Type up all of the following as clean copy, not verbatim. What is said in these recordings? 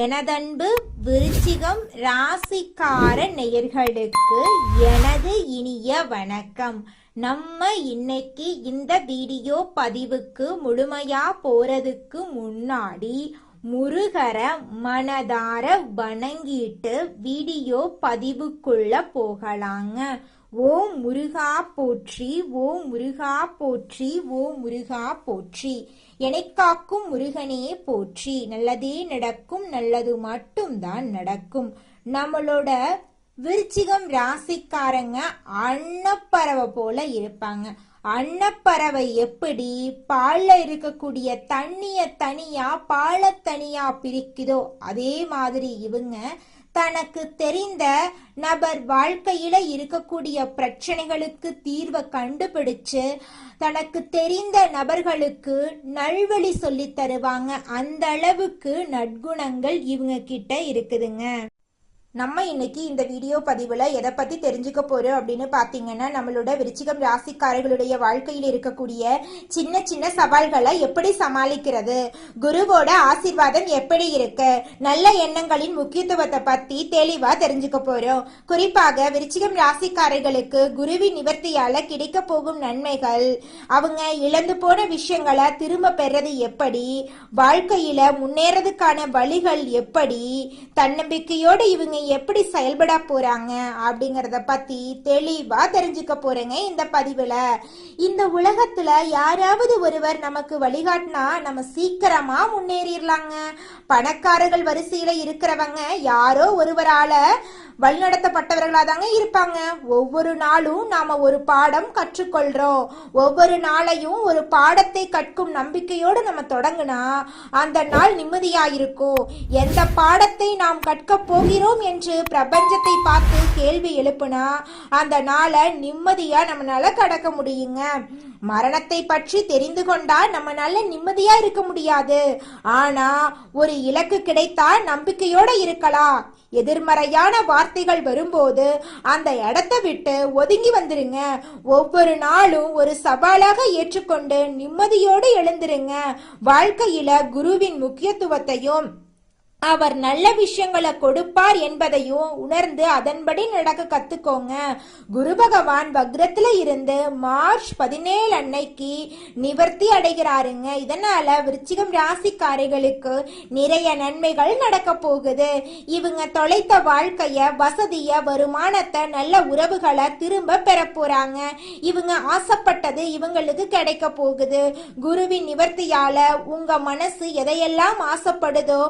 எனதன்பு விருச்சிகம் ராசிக்கார நேயர்களுக்கு எனது இனிய வணக்கம். நம்ம இன்னைக்கு இந்த வீடியோ பதிவுக்கு முழுமையா போறதுக்கு முன்னாடி முருகர மனதார வணங்கிட்டு வீடியோ பதிவுக்குள்ள போகலாங்க. ஓம் முருகா போற்றி, ஓம் முருகா போற்றி, ஓம் முருகா போற்றி. எனைக்காக்கும் முருகனே போற்றி. நல்லதே நடக்கும், நல்லது மட்டும்தான் நடக்கும். நம்மளோட விருச்சிகம் ராசிக்காரங்க அன்னப்பறவை போல இருப்பாங்க. அன்னப்பறவை எப்படி பால்ல இருக்கக்கூடிய தண்ணிய தனியா பால தனியா பிரிக்குதோ அதே மாதிரி இவங்க தனக்கு தெரிந்த நபர் வாழ்க்கையில இருக்கக்கூடிய பிரச்சனைகளுக்கு தீர்வை கண்டுபிடிச்சு தனக்கு தெரிந்த நபர்களுக்கு நல்வழி சொல்லி தருவாங்க. அந்த அளவுக்கு நற்குணங்கள் இவங்க கிட்ட இருக்குதுங்க. நம்ம இன்னைக்கு இந்த வீடியோ பதிவுல எதை பத்தி தெரிஞ்சுக்க போறோம் அப்படின்னு பாத்தீங்கன்னா, நம்மளோட விருச்சிகம் ராசிக்காரர்களுடைய வாழ்க்கையில் இருக்கக்கூடிய சின்ன சின்ன சவால்களை எப்படி சமாளிக்கிறது, குருவோட ஆசீர்வாதம் எப்படி இருக்கு, நல்ல எண்ணங்களின் முக்கியத்துவத்தை பத்தி தெளிவா தெரிஞ்சுக்க போறோம். குறிப்பாக விருச்சிகம் ராசிக்காரர்களுக்கு குருவின் நிவர்த்தியால கிடைக்க போகும் நன்மைகள், அவங்க இழந்து போன விஷயங்களை திரும்ப பெறது எப்படி, வாழ்க்கையில முன்னேறதுக்கான வழிகள் எப்படி, தன்னம்பிக்கையோடு இவங்க எப்படி செயல்பட போறாங்க அப்படிங்கறத பத்தி தெளிவா தெரிஞ்சுக்க போறேங்க இந்த பதிவுல. இந்த உலகத்துல யாராவது ஒருவர் நமக்கு வழிகாட்டினா நம்ம சீக்கிரமா முன்னேறிடலாங்க. பணக்காரர்கள் வரிசையில இருக்கிறவங்க யாரோ ஒருவரால வழிநடத்தப்பட்டவர்களா தாங்க இருப்பாங்க. ஒவ்வொரு நாளும் நாம ஒரு பாடம் கற்றுக்கொள்றோம். ஒவ்வொரு நாளையும் ஒரு பாடத்தை கற்கும் நம்பிக்கையோடு நம்ம தொடங்கினா அந்த நாள் நிம்மதியா இருக்கும். எந்த பாடத்தை நாம் கற்க போகிறோம் என்று பிரபஞ்சத்தை பார்த்து கேள்வி எழுப்புனா அந்த நாளை நிம்மதியா நம்மளால கடக்க முடியுங்க. மரணத்தை பற்றி தெரிந்து கொண்டா நம்மளால நிம்மதியா இருக்க முடியாது. ஆனா ஒரு இலக்கு கிடைத்தா நம்பிக்கையோட இருக்கலாம். எதிர்மறையான வார்த்தைகள் வரும்போது அந்த இடத்தை விட்டு ஒதுங்கி வந்துருங்க. ஒவ்வொரு நாளும் ஒரு சவாலாக ஏற்றுக்கொண்டு நிம்மதியோடு எழுந்துருங்க. வாழ்க்கையில குருவின் முக்கியத்துவத்தையும் அவர் நல்ல விஷயங்களை கொடுப்பார் என்பதையும் உணர்ந்து அதன்படி நடக்க கத்துக்கோங்க. குரு பகவான் வக்ரத்துல இருந்து மார்ச் 17 அன்னைக்கு நிவர்த்தி அடைகிறாருங்க. இதனால விருச்சிகம் ராசிக்காரர்களுக்கு நிறைய நன்மைகள் நடக்க போகுது. இவங்க தொலைத்த வாழ்க்கைய, வசதிய, வருமானத்தை, நல்ல உறவுகளை திரும்ப பெற போறாங்க. இவங்க ஆசைப்பட்டது இவங்களுக்கு கிடைக்க போகுது. குருவின் நிவர்த்தியால உங்க மனசு எதையெல்லாம் ஆசைப்படுதோ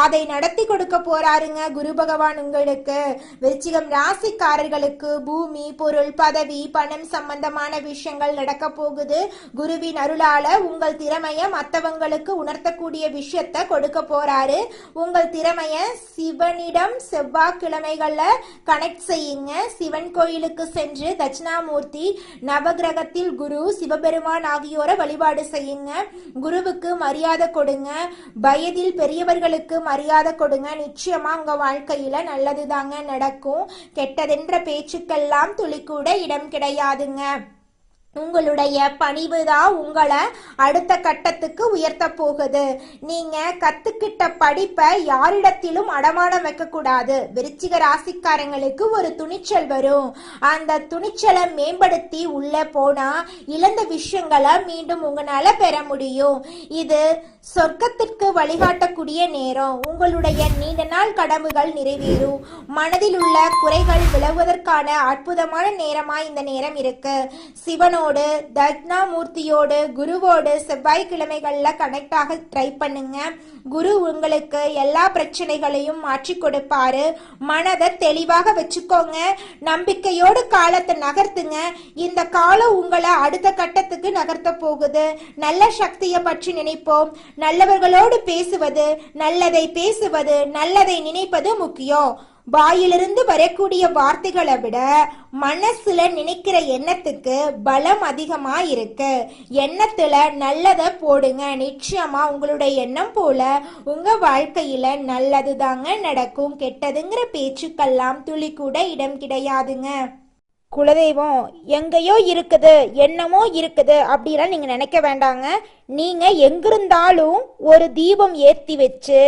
அதை நடத்தி கொடுக்க போறாருங்க குரு பகவான் உங்களுக்கு. விருச்சிகம் ராசிக்காரர்களுக்கு பூமி, பொருள், பதவி, பணம் சம்பந்தமான விஷயங்கள் நடக்க போகுது. குருவின் அருளால உங்கள் திறமைய மற்றவங்களுக்கு உணர்த்தக்கூடிய விஷயத்த கொடுக்க போறாரு. உங்கள் திறமைய சிவனிடம் செவ்வாய்க்கிழமைகள்ல கனெக்ட் செய்யுங்க. சிவன் கோயிலுக்கு சென்று தட்சிணாமூர்த்தி, நவகிரகத்தில் குரு, சிவபெருமான் ஆகியோரை வழிபாடு செய்யுங்க. குருவுக்கு மரியாதை கொடுங்க. வயதில் பெரியவர்களுக்கு மரியாதை கொடுங்க. நிச்சயமா உங்க வாழ்க்கையில நல்லதுதாங்க நடக்கும். கெட்டதென்ற பேச்சுக்கெல்லாம் துளி கூட இடம் கிடையாதுங்க. உங்களுடைய பணிவுதான் உங்களை அடுத்த கட்டத்துக்கு உயர்த்த போகுது. நீங்க கத்துக்கிட்ட படிப்பை யாரிடத்திலும் அடமானம் வைக்க கூடாது. விருச்சிக ராசிக்காரங்களுக்கு ஒரு துணிச்சல் வரும். அந்த துணிச்சலை மேம்படுத்தி உள்ள போனா இழந்த விஷயங்களை மீண்டும் உங்களால பெற முடியும். இது சொர்க்கத்திற்கு வழிகாட்டக்கூடிய நேரம். உங்களுடைய நீண்ட நாள் கடமைகள் நிறைவேறும். மனதில் உள்ள குறைகள் விலகுவதற்கான அற்புதமான நேரமா இந்த நேரம் இருக்கு. சிவனோடு, தட்சிணாமூர்த்தியோடு, குருவோடு செவ்வாய்க்கிழமைகள்ல கனெக்ட் ஆக ட்ரை பண்ணுங்க. குரு உங்களுக்கு எல்லா பிரச்சனைகளையும் மாற்றி கொடுப்பாரு. மனதை தெளிவாக வச்சுக்கோங்க. நம்பிக்கையோடு காலத்தை நகர்த்துங்க. இந்த காலம் உங்களை அடுத்த கட்டத்துக்கு நகர்த்த போகுது. நல்ல சக்தியை பற்றி நினைப்போம். நல்லவர்களோடு பேசுவது, நல்லதை பேசுவது, நல்லதை நினைப்பது முக்கியம். வாயிலிருந்து வரக்கூடிய வார்த்தைகளை விட மனசுல நினைக்கிற எண்ணத்துக்கு பலம் அதிகமா இருக்கு. எண்ணத்துல நல்லதை போடுங்க. நிச்சயமா உங்களுடைய எண்ணம் போல உங்க வாழ்க்கையில நல்லது தாங்க நடக்கும். கெட்டதுங்கிற பேச்சுக்கெல்லாம் துளி கூட இடம் கிடையாதுங்க. குலதெய்வம் எங்கேயோ இருக்குது, என்னமோ இருக்குது அப்படிலாம் நீங்க நினைக்க வேண்டாங்க. நீங்க எங்கிருந்தாலும் ஒரு தீபம் ஏத்தி வச்சு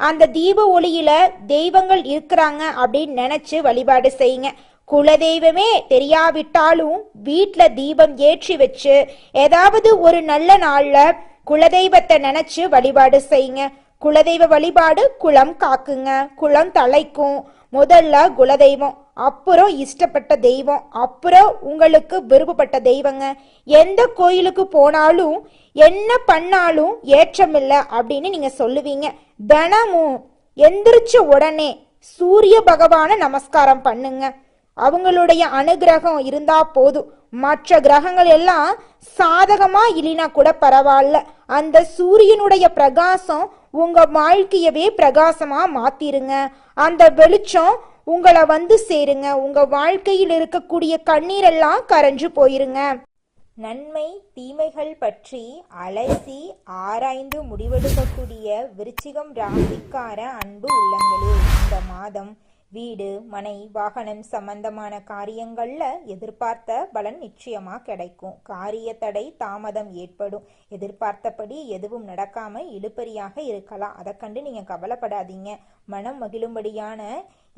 அந்த தீப ஒளியில தெய்வங்கள் இருக்கிறாங்க அப்படின்னு நினைச்சு வழிபாடு செய்யுங்க. குலதெய்வமே தெரியாவிட்டாலும் வீட்டுல தீபம் ஏற்றி வச்சு ஏதாவது ஒரு நல்ல நாள்ல குலதெய்வத்தை நினைச்சு வழிபாடு செய்யுங்க. குலதெய்வ வழிபாடு குலம் காக்குங்க, குலம் தலைக்கும். முதல்ல குலதெய்வம், அப்புறம் இஷ்டப்பட்ட தெய்வம், அப்புறம் உங்களுக்கு விருப்பப்பட்ட தெய்வங்க. எந்த கோயிலுக்கு போனாலும் என்ன பண்ணாலும் ஏற்றமில்லை அப்படின்னு நீங்க சொல்லுவீங்க. தினமும் எந்திரிச்ச உடனே சூரிய பகவான நமஸ்காரம் பண்ணுங்க. அவங்களுடைய அனுகிரகம் இருந்தா போதும். மற்ற கிரகங்கள் எல்லாம் சாதகமா இல்லைனா கூட பரவாயில்ல, அந்த சூரியனுடைய பிரகாசம் உங்க வாழ்க்கையவே பிரகாசமா மாத்திருங்க. அந்த வெளிச்சம் உங்களை வந்து சேருங்க. உங்க வாழ்க்கையில் இருக்கக்கூடிய கண்ணீரெல்லாம் கரைஞ்சு போயிருங்க. நன்மை தீமைகள் பற்றி அலசி ஆராய்ந்து முடிவெடுக்கக்கூடிய விருச்சிகம் ராசிக்கார அன்பு உள்ளங்களே, இந்த மாதம் வீடு மனை வாகனம் சம்பந்தமான காரியங்கள்ல எதிர்பார்த்த பலன் நிச்சயமா கிடைக்கும். காரிய தடை தாமதம் ஏற்படும். எதிர்பார்த்தபடி எதுவும் நடக்காம இழுபறியாக இருக்கலாம். அதை கண்டு நீங்க கவலைப்படாதீங்க. மனம் மகிழும்படியான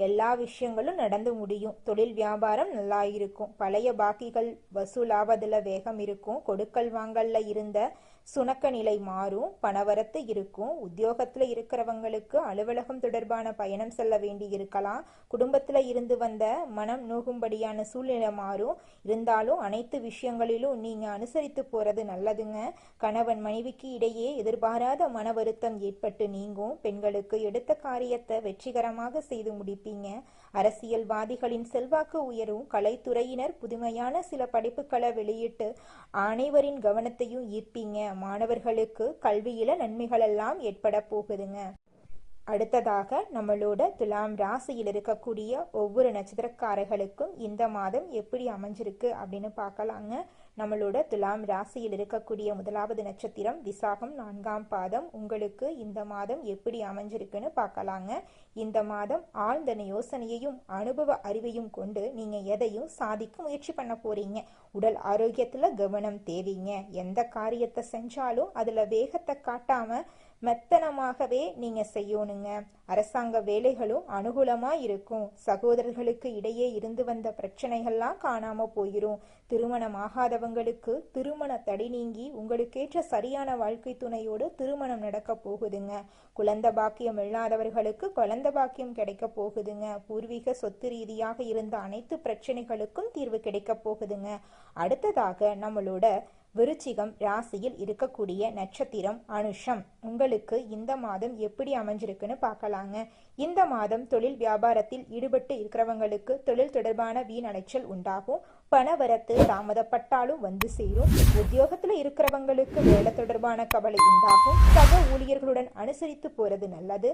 எல்லா விஷயங்களும் நடந்து முடியும். தொழில் வியாபாரம் நல்லா இருக்கும். பழைய பாக்கிகள் வசூலாவதுல வேகம் இருக்கும். கொடுக்கல் வாங்கல்ல இருந்த சுணக்க நிலை மாறும். பணவரத்து இருக்கும். உத்தியோகத்துல இருக்கிறவங்களுக்கு அலுவலகம் தொடர்பான பயணம் செல்ல வேண்டி இருக்கலாம். குடும்பத்துல இருந்து வந்த மனம் நோகும்படியான சூழ்நிலை மாறும். இருந்தாலும் அனைத்து விஷயங்களிலும் நீங்க அனுசரித்து போறது நல்லதுங்க. கணவன் மனைவிக்கு இடையே எதிர்பாராத மன வருத்தம் ஏற்பட்டு நீங்கும். பெண்களுக்கு எடுத்த காரியத்தை வெற்றிகரமாக செய்து முடிப்பீங்க. அரசியல்வாதிகளின் செல்வாக்கு உயரும். கலைத்துறையினர் புதுமையான சில படைப்புகளை வெளியிட்டு அனைவரின் கவனத்தையும் ஈர்ப்பீங்க. மாணவர்களுக்கு கல்வியில நன்மைகள் எல்லாம் ஏற்பட போகுதுங்க. அடுத்ததாக நம்மளோட துலாம் ராசியில் இருக்கக்கூடிய ஒவ்வொரு நட்சத்திரக்காரர்களுக்கும் இந்த மாதம் எப்படி அமைஞ்சிருக்கு அப்படின்னு பார்க்கலாங்க. நம்மளோட துலாம் ராசியில் இருக்கக்கூடிய முதலாவது நட்சத்திரம் விசாகம் 4ஆம் பாதம். உங்களுக்கு இந்த மாதம் எப்படி அமைஞ்சிருக்குன்னு பார்க்கலாங்க. இந்த மாதம் ஆழ்ந்த யோசனையையும் அனுபவ அறிவையும் கொண்டு நீங்க எதையும் சாதிக்க முயற்சி பண்ண போறீங்க. உடல் ஆரோக்கியத்துல கவனம் தேவைங்க. எந்த காரியத்தை செஞ்சாலும் அதுல வேகத்தை காட்டாம மெத்தனமாகவே நீங்க செய்யணுங்க. அரசாங்க வேலைகளும் அனுகூலமா இருக்கும். சகோதரர்களுக்கு இடையே இருந்து வந்த பிரச்சனைகள்லாம் காணாம போயிரும். திருமணம் ஆகாதவங்களுக்கு திருமண தடை நீங்கி உங்களுக்கேற்ற சரியான வாழ்க்கை துணையோடு திருமணம் நடக்க போகுதுங்க. குழந்தை பாக்கியம் இல்லாதவர்களுக்கு குழந்தை பாக்கியம் கிடைக்க போகுதுங்க. பூர்வீக சொத்து ரீதியாக இருந்த அனைத்து பிரச்சனைகளுக்கும் தீர்வு கிடைக்க போகுதுங்க. அடுத்ததாக நம்மளோட விருச்சிகம் ராசியில் இருக்கக்கூடிய நட்சத்திரம் அனுஷம். உங்களுக்கு இந்த மாதம் எப்படி அமைஞ்சிருக்குன்னு பார்க்கலாங்க. இந்த மாதம் தொழில் வியாபாரத்தில் ஈடுபட்டு இருக்கிறவங்களுக்கு தொழில் தொடர்பான வீண் அலைச்சல் உண்டாகும். பணவரத்து தாமதப்பட்டாலும் வந்து சேரும். உத்தியோகத்துல இருக்கிறவங்களுக்கு வேலை தொடர்பான கவலை உண்டாகும். சக ஊழியர்களுடன் அனுசரித்து போறது நல்லது.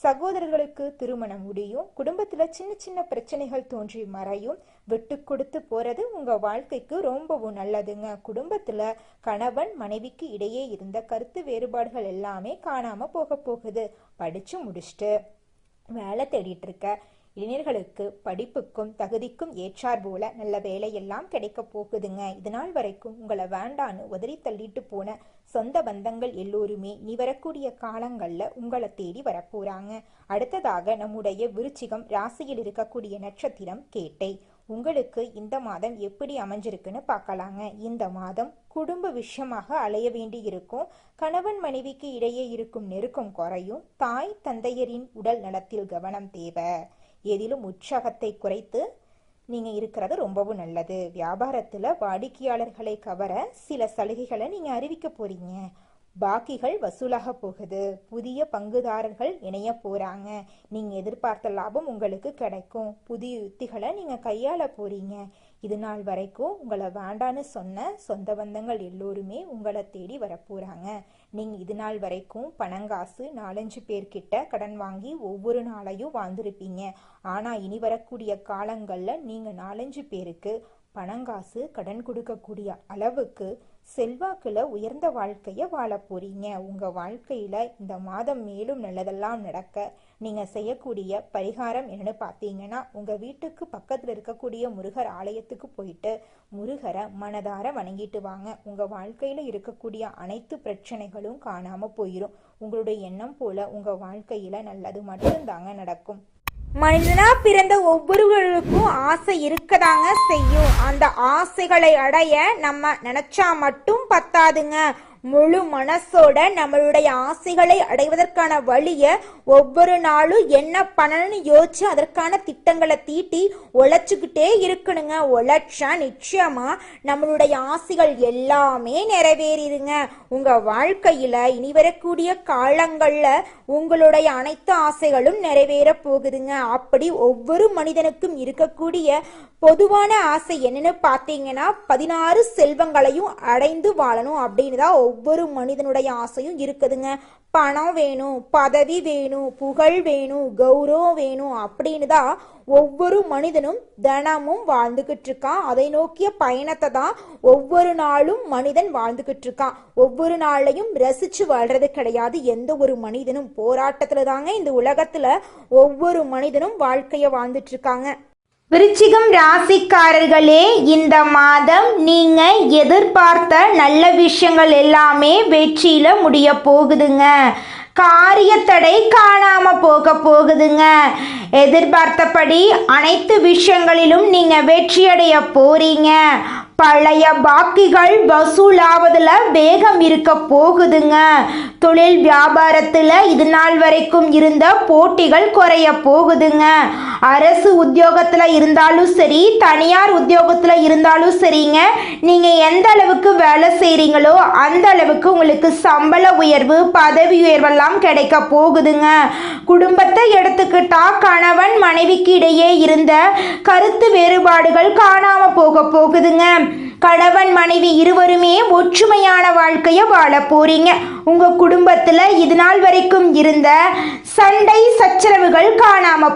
சகோதரர்களுக்கு திருமணம் முடியும். குடும்பத்துல சின்ன சின்ன பிரச்சனைகள் தோன்றி மறையும். விட்டு கொடுத்து போறது உங்க வாழ்க்கைக்கு ரொம்பவும் நல்லதுங்க. குடும்பத்துல கணவன் மனைவிக்கு இடையே இருந்த கருத்து வேறுபாடுகள் எல்லாமே காணாம போக போகுது. படிச்சு முடிச்சுட்டு வேலை தேடிட்டு இருக்க இளைஞர்களுக்கு படிப்புக்கும் தகுதிக்கும் ஏற்றார் போல நல்ல வேலையெல்லாம் கிடைக்க போகுதுங்க. இதனால் வரைக்கும் உங்களை வேண்டான்னு உதறி தள்ளிட்டு போன சொந்த பந்தங்கள் எல்லோருமே நீ வரக்கூடிய காலங்கள்ல உங்களை தேடி வரப்போறாங்க. அடுத்ததாக நம்முடைய விருச்சிகம் ராசியில் இருக்கக்கூடிய நட்சத்திரம் கேட்டை. உங்களுக்கு இந்த மாதம் எப்படி அமைஞ்சிருக்குன்னு பார்க்கலாங்க. இந்த மாதம் குடும்ப விஷயமாக அலைய வேண்டி இருக்கும். கணவன் மனைவிக்கு இடையே இருக்கும் நெருக்கம் குறையும். தாய் தந்தையரின் உடல் நலத்தில் கவனம் தேவை. எதிலும் உற்சாகத்தை குறைத்து நீங்க இருக்கிறது ரொம்பவும் நல்லது. வியாபாரத்துல வாடிக்கையாளர்களை கவர சில சலுகைகளை நீங்க அறிவிக்க போறீங்க. பாக்கிகள் வசூலாக போகுது. புதிய பங்குதாரர்கள் இணைய போறாங்க. நீங்க எதிர்பார்த்த லாபம் உங்களுக்கு கிடைக்கும். புதிய யுத்திகளை நீங்க கையாள போறீங்க. இது நாள் வரைக்கும் உங்களை வேண்டான்னு சொன்ன சொந்த பந்தங்கள் எல்லோருமே உங்களை தேடி வரப்போறாங்க. நீங்க இது நாள் வரைக்கும் பணங்காசு 4-5 பேர்கிட்ட கடன் வாங்கி ஒவ்வொரு நாளையும் வாழ்ந்திருப்பீங்க. ஆனா இனி வரக்கூடிய காலங்கள்ல நீங்க 4-5 பேருக்கு பணங்காசு கடன் கொடுக்கக்கூடிய அளவுக்கு செல்வாக்குல உயர்ந்த வாழ்க்கைய வாழ போறீங்க. உங்க வாழ்க்கையில இந்த மாதம் மேலும் நல்லதெல்லாம் நடக்க நீங்க செய்யக்கூடிய பரிகாரம் என்னன்னு பார்த்தீங்கன்னா, உங்க வீட்டுக்கு பக்கத்துல இருக்கக்கூடிய முருகர் ஆலயத்துக்கு போயிட்டு முருகரை மனதார வணங்கிட்டு வாங்க. உங்க வாழ்க்கையில இருக்கக்கூடிய அனைத்து பிரச்சனைகளும் காணாம போயிடும். உங்களுடைய எண்ணம் போல உங்க வாழ்க்கையில நல்லது மட்டும்தாங்க நடக்கும். மனிதனா பிறந்த ஒவ்வொருவருக்கும் ஆசை இருக்கதாங்க செய்யும். அந்த ஆசைகளை அடைய நம்ம நினைச்சா மட்டும் பத்தாதுங்க. முழு மனசோட நம்மளுடைய ஆசைகளை அடைவதற்கான வழிய ஒவ்வொரு நாளும் என்ன பண்ணணும்னு யோசிச்சு அதற்கான திட்டங்களை தீட்டி உழைச்சுக்கிட்டே இருக்கணுங்க. உழைச்சா நிச்சயமா நம்மளுடைய ஆசைகள் எல்லாமே நிறைவேறிடுங்க. உங்க வாழ்க்கையில இனி வரக்கூடிய காலங்கள்ல உங்களுடைய அனைத்து ஆசைகளும் நிறைவேற போகுதுங்க. அப்படி ஒவ்வொரு மனிதனுக்கும் இருக்கக்கூடிய பொதுவான ஆசை என்னன்னு பார்த்தீங்கன்னா, 16 செல்வங்களையும் அடைந்து வாழணும் அப்படின்னு தான் ஒவ்வொரு மனிதனுடைய ஆசையும் இருக்குதுங்க. பணம் வேணும், பதவி வேணும், புகழ் வேணும், கௌரவம் வேணும் அப்படின்னு தான் ஒவ்வொரு மனிதனும் தினமும் வாழ்ந்துகிட்டு இருக்கான். அதை நோக்கிய பயணத்தை தான் ஒவ்வொரு நாளும் மனிதன் வாழ்ந்துகிட்டு இருக்கான். ஒவ்வொரு நாளையும் ரசிச்சு வாழ்றது கிடையாது. எந்த ஒரு மனிதனும் போராட்டத்துல தாங்க இந்த உலகத்துல ஒவ்வொரு மனிதனும் வாழ்க்கைய வாழ்ந்துட்டு இருக்காங்க. விருச்சிகம் ராசிக்காரர்களே, இந்த மாதம் நீங்க எதிர்பார்த்த நல்ல விஷயங்கள் எல்லாமே வெற்றியில முடிய போகுதுங்க. காரிய தடை காணாம போகுதுங்க. எதிர்பார்த்தபடி அனைத்து விஷயங்களிலும் நீங்க வெற்றியடைய போறீங்க. பழைய பாக்கிகள் வசூலாவதுல வேகம் இருக்க போகுதுங்க. தொழில் வியாபாரத்துல இது நாள் வரைக்கும் இருந்த போட்டிகள் குறைய போகுதுங்க. அரசு உத்தியோகத்துல இருந்தாலும் சரி, தனியார் உத்தியோகத்துல இருந்தாலும் சரிங்க, நீங்க எந்த அளவுக்கு வேலை செய்றீங்களோ அந்த அளவுக்கு உங்களுக்கு சம்பள உயர்வு, பதவி உயர்வெல்லாம் கிடைக்க போகுதுங்க. குடும்பத்தை எடுத்துக்கிட்டா கணவன் மனைவிக்கு இடையே இருந்த கருத்து வேறுபாடுகள் காணாம போகுதுங்க. கணவன் மனைவி இருவருமே ஒற்றுமையான வாழ்க்கைய வாழ போறீங்க. உங்க குடும்பத்துல இது நாள் வரைக்கும் இருந்த சண்டை சச்சரவுகள் காணாம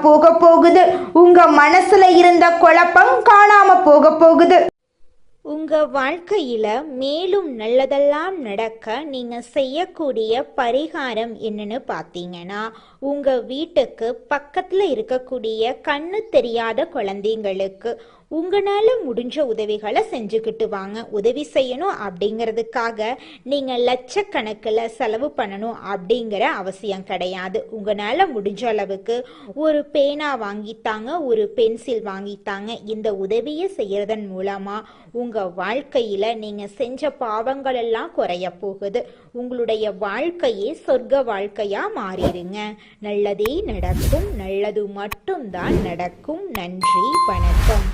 போகுது. உங்க மனசுல இருந்த குழப்பம் காணாம போகுது. உங்க வாழ்க்கையில மேலும் நல்லதெல்லாம் நடக்க நீங்க செய்யக்கூடிய பரிகாரம் என்னன்னு பார்த்தீங்கன்னா, உங்க வீட்டுக்கு பக்கத்துல இருக்கக்கூடிய கண்ணு தெரியாத குழந்தைங்களுக்கு உங்களால முடிஞ்ச உதவிகளை செஞ்சுக்கிட்டு வாங்க. உதவி செய்யணும் அப்படிங்கிறதுக்காக நீங்க லட்சக்கணக்கில் செலவு பண்ணணும் அப்படிங்கிற அவசியம் கிடையாது. உங்களால முடிஞ்ச அளவுக்கு ஒரு பேனா வாங்கித்தாங்க, ஒரு பென்சில் வாங்கித்தாங்க. இந்த உதவியை செய்யறதன் மூலமா உங்க வாழ்க்கையில நீங்க செஞ்ச பாவங்கள் எல்லாம் குறைய போகுது. உங்களுடைய வாழ்க்கையே சொர்க்க வாழ்க்கையா மாறிடுங்க. நல்லதே நடக்கும். நல்லது மட்டும்தான் நடக்கும். நன்றி, வணக்கம்.